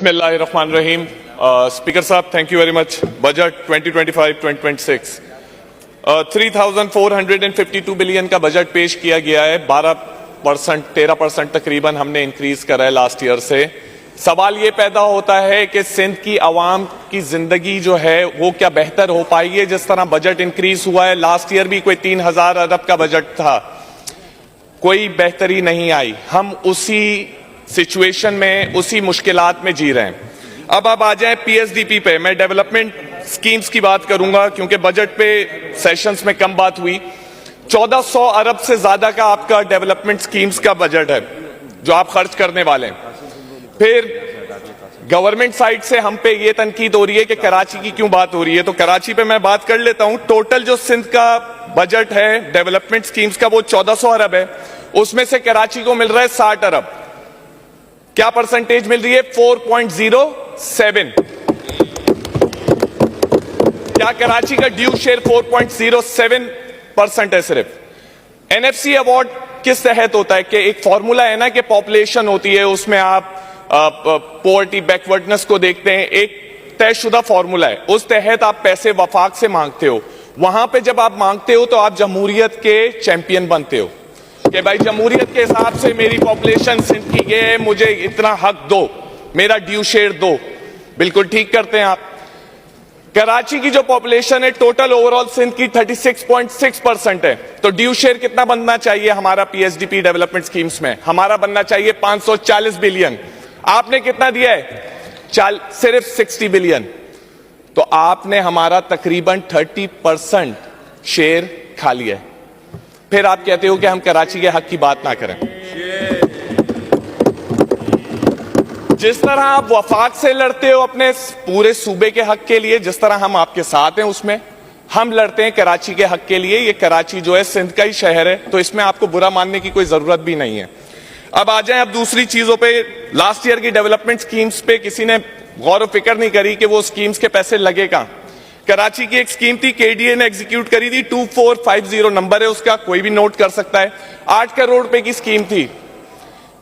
बिस्मिल्लाहिर्रहमानिर्रहीम। स्पीकर साहब, thank you very much. Budget 2025-2026 3452 billion का बजट पेश किया गया है। 12% 13% तकरीबन हमने इंक्रीज करा है लास्ट ईयर से। सवाल ये पैदा होता है कि सिंध की आवाम की जिंदगी जो है वो क्या बेहतर हो पाएगी? जिस तरह बजट इंक्रीज हुआ है, लास्ट ईयर भी कोई 3000 अरब का बजट था, कोई बेहतरी नहीं आई। हम उसी सिचुएशन में, उसी मुश्किलात में जी रहे हैं। अब आप आ जाए पीएसडीपी पे। मैं डेवलपमेंट स्कीम्स की बात करूंगा क्योंकि बजट पे सेशंस में कम बात हुई। 1400 अरब से ज्यादा का आपका डेवलपमेंट स्कीम्स का बजट है जो आप खर्च करने वाले हैं। फिर गवर्नमेंट साइड से हम पे ये तनकीद हो रही है कि कराची की क्यों बात हो रही है, तो कराची पे मैं बात कर लेता हूं। टोटल जो सिंध का बजट है डेवलपमेंट स्कीम्स का वो 1400 अरब है। उसमें से कराची को मिल रहा है 60 अरब। क्या परसेंटेज मिल रही है? 4.07। क्या कराची का ड्यू शेयर 4.07% है सिर्फ? एनएफसी अवार्ड किस तहत होता है कि एक फॉर्मूला है ना कि पॉपुलेशन होती है, उसमें आप पॉवर्टी बैकवर्डनेस को देखते हैं, एक तयशुदा फॉर्मूला है, उस तहत आप पैसे वफाक से मांगते हो। वहां पे जब आप मांगते हो तो आप जमहूरियत के चैंपियन बनते हो कि भाई जमहूरियत के हिसाब से मेरी पॉपुलेशन सिंध की ये है, मुझे इतना हक दो, मेरा ड्यू शेयर दो। बिल्कुल ठीक करते हैं आप। कराची की जो पॉपुलेशन है टोटल ओवरऑल सिंध की 36.6% है, तो ड्यू शेयर कितना बनना चाहिए हमारा पीएसडीपी डेवलपमेंट स्कीम्स में? हमारा बनना चाहिए 540 बिलियन। आपने कितना दिया है? सिर्फ 60 बिलियन। तो आपने हमारा तकरीबन 30% शेयर खा लिया है। फिर आप कहते हो कि हम कराची के हक की बात ना करें। जिस तरह आप वफाक से लड़ते हो अपने पूरे सूबे के हक के लिए, जिस तरह हम आपके साथ हैं, उसमें हम लड़ते हैं कराची के हक के लिए। ये कराची जो है सिंध का ही शहर है, तो इसमें आपको बुरा मानने की कोई जरूरत भी नहीं है। अब आ जाएं अब दूसरी चीजों पे। लास्ट ईयर की डेवलपमेंट स्कीम्स पे किसी ने गौर फिक्र नहीं करी कि वो स्कीम्स के पैसे लगे कहां। कराची की एक स्कीम थी, केडीए ने एग्जीक्यूट करी थी, 2450 नंबर है उसका, कोई भी नोट कर सकता है। 8 करोड़ रुपए की स्कीम थी।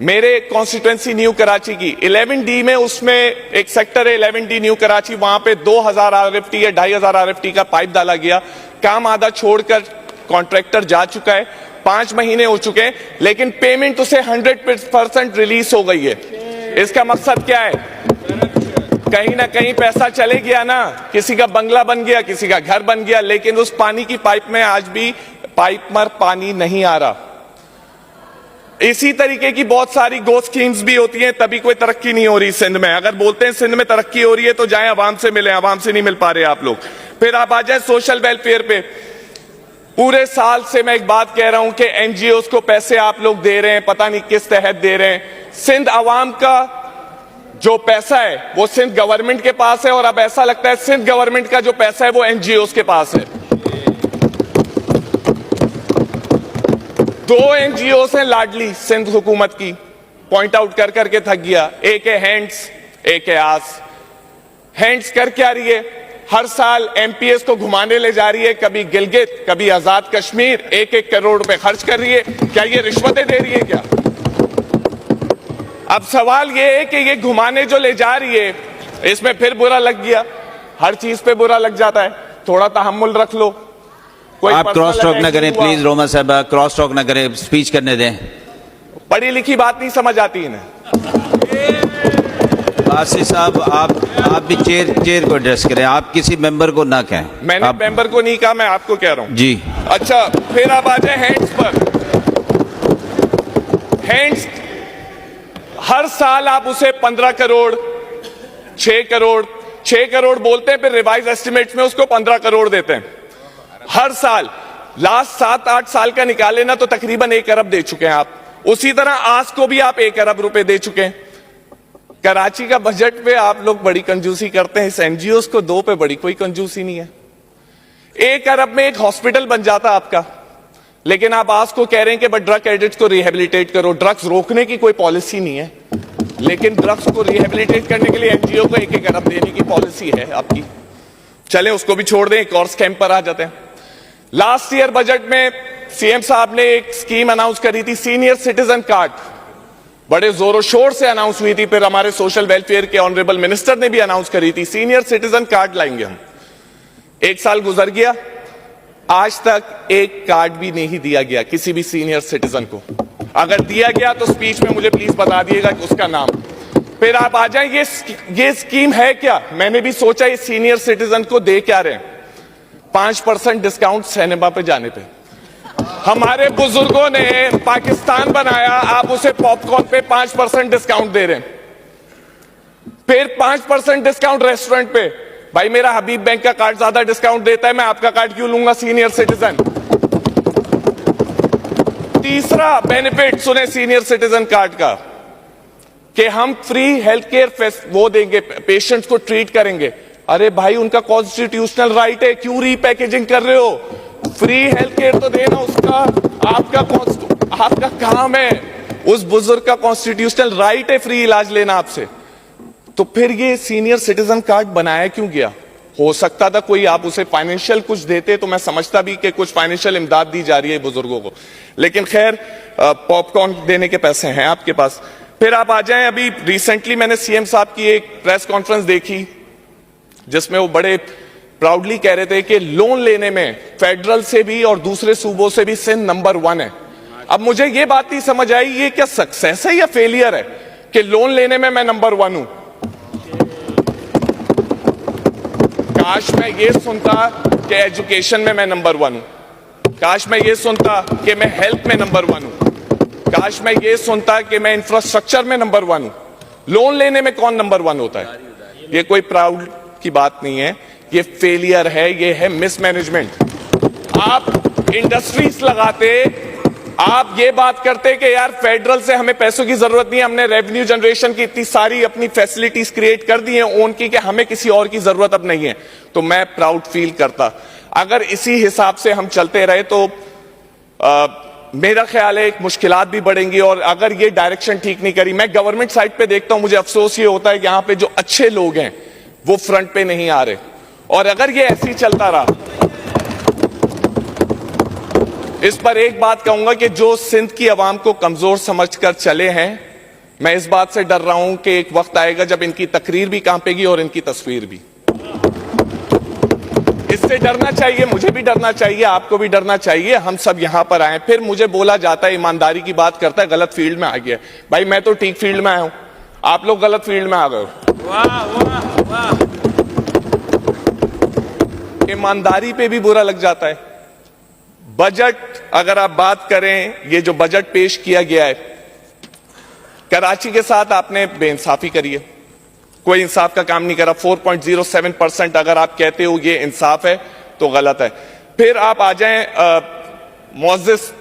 मेरे कॉन्स्टिट्यूएंसी न्यू कराची की 11D में, उसमें एक सेक्टर है 11D न्यू कराची, वहां पे 2000 RFT या 2500 RFT का पाइप डाला गया। काम आधा छोड़कर कॉन्ट्रैक्टर जा चुका है, 5 महीने हो चुके हैं, लेकिन पेमेंट उसे 100% रिलीज हो गई है। इसका मकसद क्या है? कहीं ना कहीं पैसा चले गया ना, किसी का बंगला बन गया, किसी का घर बन गया, लेकिन उस पानी की पाइप में आज भी पाइप पर पानी नहीं आ रहा। इसी तरीके की बहुत सारी गो स्कीम्स भी होती हैं, तभी कोई तरक्की नहीं हो रही सिंध में। अगर बोलते हैं सिंध में तरक्की हो रही है तो जाएं अवाम से मिलें, अवाम से नहीं मिल पा रहे आप लोग। फिर आप आ जाए सोशल वेलफेयर पे। पूरे साल से मैं एक बात कह रहा हूं कि एनजीओ को पैसे आप लोग दे रहे हैं, पता नहीं किस तहत दे रहे हैं। सिंध अवाम का जो पैसा है वो सिंध गवर्नमेंट के पास है, और अब ऐसा लगता है सिंध गवर्नमेंट का जो पैसा है वो एनजीओ के पास है। 2 एनजीओ हैं लाडली सिंध हुकूमत की, पॉइंट आउट कर करके थक गया। एक है हैंड्स, एक है आस। हैंड्स कर क्या रही है? हर साल एमपीएस को घुमाने ले जा रही है, कभी गिलगित, कभी आजाद कश्मीर, 1-1 करोड़ रुपए खर्च कर रही है। क्या ये रिश्वतें दे रही है क्या? अब सवाल ये है कि ये घुमाने जो ले जा रही है, इसमें फिर बुरा लग गया। हर चीज पे बुरा लग जाता है, थोड़ा तहम्मुल रख लो। कोई आप क्रॉस टॉक न करें प्लीज। रोमा साहब क्रॉस टॉक न करें, स्पीच करने दें। पढ़ी लिखी बात नहीं समझ आती इन्हें। आसिफ साहब आप भी चेयर को एड्रेस करें, आप किसी मेंबर को ना कहें। मैंने मेंबर को नहीं कहा, मैं आपको कह रहा हूं जी। अच्छा, फिर आप आ जाए हैंड्स पर। हैंड्स हर साल आप उसे 15 करोड़ 6 करोड़ बोलते हैं, फिर रिवाइज एस्टिमेट्स में उसको 15 करोड़ देते हैं हर साल। लास्ट 7-8 साल का निकाले ना तो तकरीबन 1 अरब दे चुके हैं आप। उसी तरह आस को भी आप 1 अरब रुपए दे चुके हैं। कराची का बजट पे आप लोग बड़ी कंजूसी करते हैं, इस एनजीओ को 2 पे बड़ी कोई कंजूसी नहीं है। 1 अरब में एक हॉस्पिटल बन जाता आपका, लेकिन आप आस को कह रहे हैं कि बट ड्रग एडिक्ट्स को रिहेबिलिटेट करो। ड्रग्स रोकने की कोई पॉलिसी नहीं है, लेकिन ड्रग्स को रिहेबिलिटेट करने के लिए एनजीओ को 1-1 अरब देने की पॉलिसी है आपकी। चले उसको भी छोड़ दें, एक और स्कैम पर आ जाते हैं। लास्ट ईयर बजट में सीएम साहब ने एक स्कीम अनाउंस करी थी, सीनियर सिटीजन कार्ड। बड़े जोरों शोर से अनाउंस हुई थी, फिर हमारे सोशल वेलफेयर के ऑनरेबल मिनिस्टर ने भी अनाउंस करी थी, सीनियर सिटीजन कार्ड लाएंगे हम। 1 साल गुजर गया, आज तक एक कार्ड भी नहीं दिया गया किसी भी सीनियर सिटीजन को। अगर दिया गया तो स्पीच में मुझे प्लीज बता दिएगा कि उसका नाम। फिर आप आ जाएं, ये स्कीम है क्या? मैंने भी सोचा ये सीनियर सिटीजन को दे क्या रहे हैं। 5% डिस्काउंट सिनेमा पे जाने पे। हमारे बुजुर्गों ने पाकिस्तान बनाया, आप उसे पॉपकॉर्न पे 5% डिस्काउंट दे रहे हैं। फिर 5% डिस्काउंट रेस्टोरेंट पे। भाई मेरा हबीब बैंक का कार्ड ज्यादा डिस्काउंट देता है, मैं आपका कार्ड क्यों लूंगा सीनियर सिटीजन? तीसरा बेनिफिट सुने सीनियर सिटीजन कार्ड का कि हम फ्री हेल्थ केयर वो देंगे, पेशेंट्स को ट्रीट करेंगे। अरे भाई उनका कॉन्स्टिट्यूशनल राइट है, क्यों रीपैकेजिंग कर रहे हो? फ्री हेल्थ केयर तो देना उसका आपका काम है। उस बुजुर्ग का कॉन्स्टिट्यूशनल राइट है फ्री इलाज लेना आपसे। तो फिर ये सीनियर सिटीजन कार्ड बनाया क्यों गया? हो सकता था कोई आप उसे फाइनेंशियल कुछ देते तो मैं समझता भी कि कुछ फाइनेंशियल इमदाद दी जा रही है बुजुर्गों को, लेकिन खैर पॉपकॉर्न देने के पैसे हैं आपके पास। फिर आप आ जाएं, अभी रिसेंटली मैंने सीएम साहब की एक प्रेस कॉन्फ्रेंस देखी जिसमें वो बड़े प्राउडली कह रहे थे कि लोन लेने में फेडरल से भी और दूसरे सूबों से भी सिंध नंबर 1 है। अब मुझे ये बात नहीं समझ आई, ये क्या सक्सेस है या फेलियर है कि लोन लेने में मैं नंबर 1 हूं? काश मैं ये सुनता कि एजुकेशन में मैं नंबर 1 हूं, काश मैं ये सुनता कि मैं हेल्थ में नंबर 1 हूं, काश मैं ये सुनता कि मैं इंफ्रास्ट्रक्चर में नंबर 1 हूं। लोन लेने में कौन नंबर 1 होता है? ये कोई प्राउड की बात नहीं है, ये फेलियर है, ये है मिसमैनेजमेंट। आप इंडस्ट्रीज लगाते, आप ये बात करते कि यार फेडरल से हमें पैसों की जरूरत नहीं है, हमने रेवेन्यू जनरेशन की इतनी सारी अपनी फैसिलिटीज क्रिएट कर दी हैं ओन की कि हमें किसी और की जरूरत अब नहीं है, तो मैं प्राउड फील करता। अगर इसी हिसाब से हम चलते रहे तो मेरा ख्याल है मुश्किलात भी बढ़ेंगी। और अगर ये डायरेक्शन ठीक नहीं करी, मैं गवर्नमेंट साइड पे देखता हूं, मुझे अफसोस ये होता है कि यहां पे जो अच्छे लोग हैं वो फ्रंट पे नहीं आ रहे। और अगर ये ऐसे ही चलता रहा, इस पर एक बात कहूंगा कि जो सिंध की आवाम को कमजोर समझकर चले हैं, मैं इस बात से डर रहा हूं कि एक वक्त आएगा जब इनकी तकरीर भी कांपेगी और इनकी तस्वीर भी। इससे डरना चाहिए, मुझे भी डरना चाहिए, आपको भी डरना चाहिए। हम सब यहां पर आए, फिर मुझे बोला जाता है ईमानदारी की बात करता है, गलत फील्ड में आ गया। भाई मैं तो ठीक फील्ड में आया हूं, आप लोग गलत फील्ड में आ गए हो। वाह वाह वाह। ईमानदारी पे भी बुरा लग जाता है। बजट अगर आप बात करें, ये जो बजट पेश किया गया है, कराची के साथ आपने बेइंसाफी करी है, कोई इंसाफ का काम नहीं करा। 4.07% अगर आप कहते हो ये इंसाफ है तो गलत है। फिर आप आ जाएं मुअज़्ज़िज़,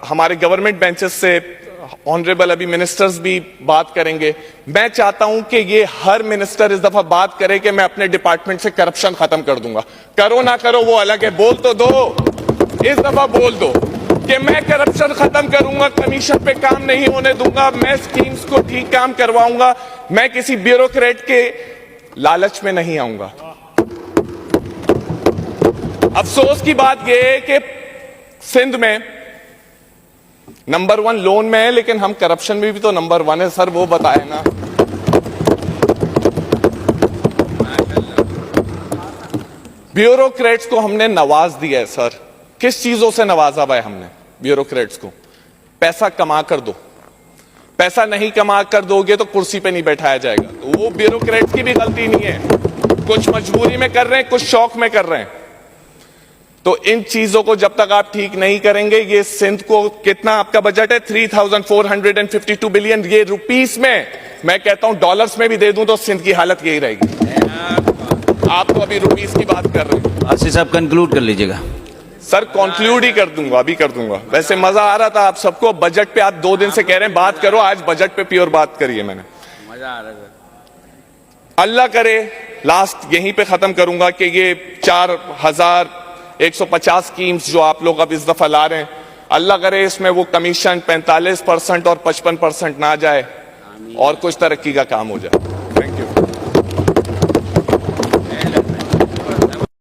हमारे गवर्नमेंट बेंचेस से ऑनरेबल अभी मिनिस्टर्स भी बात करेंगे। मैं चाहता हूं कि ये हर मिनिस्टर इस दफा बात करे कि मैं अपने डिपार्टमेंट से करप्शन खत्म कर दूंगा। करो ना करो वो अलग है, बोल तो दो, इस दफा बोल दो कि मैं करप्शन खत्म करूंगा, कमीशन पे काम नहीं होने दूंगा, मैं स्कीम्स को ठीक काम करवाऊंगा, मैं किसी ब्यूरोक्रेट के लालच में नहीं आऊंगा। अफसोस की बात यह है कि सिंध में नंबर 1 लोन में है, लेकिन हम करप्शन में भी तो नंबर 1 है। सर वो बताए ना, ब्यूरोक्रेट्स को हमने नवाज दिया है। सर किस चीजों से नवाजा हुआ है हमने ब्यूरोक्रेट्स को? पैसा कमा कर दो, पैसा नहीं कमा कर दोगे तो कुर्सी पे नहीं बैठाया जाएगा। तो वो ब्यूरोक्रेट्स की भी गलती नहीं है, कुछ मजबूरी में कर रहे हैं, कुछ शौक में कर रहे हैं। तो इन चीजों को जब तक आप ठीक नहीं करेंगे, ये सिंध को कितना आपका बजट है? 3,452 बिलियन। ये रुपीस में, मैं कहता हूं डॉलर्स में भी दे दूं तो सिंध की हालत यही रहेगी। आप तो अभी रुपीस की बात कर रहे हैं। आसिफ साहब कंक्लूड कर लीजिएगा। सर कंक्लूड ही कर दूंगा, अभी कर दूंगा। वैसे मजा आ रहा था आप सबको, बजट पे आप 2 दिन से कह रहे हैं बात करो, आज बजट पे प्योर बात करिए। मैंने मजा आ रहा है। अल्लाह करे, लास्ट यहीं पे खत्म करूंगा कि ये 4,150 स्कीम्स जो आप लोग अब इस दफा ला रहे हैं, अल्लाह करे इसमें वो कमीशन 45% और 55% ना जाए और कुछ तरक्की का काम हो जाए।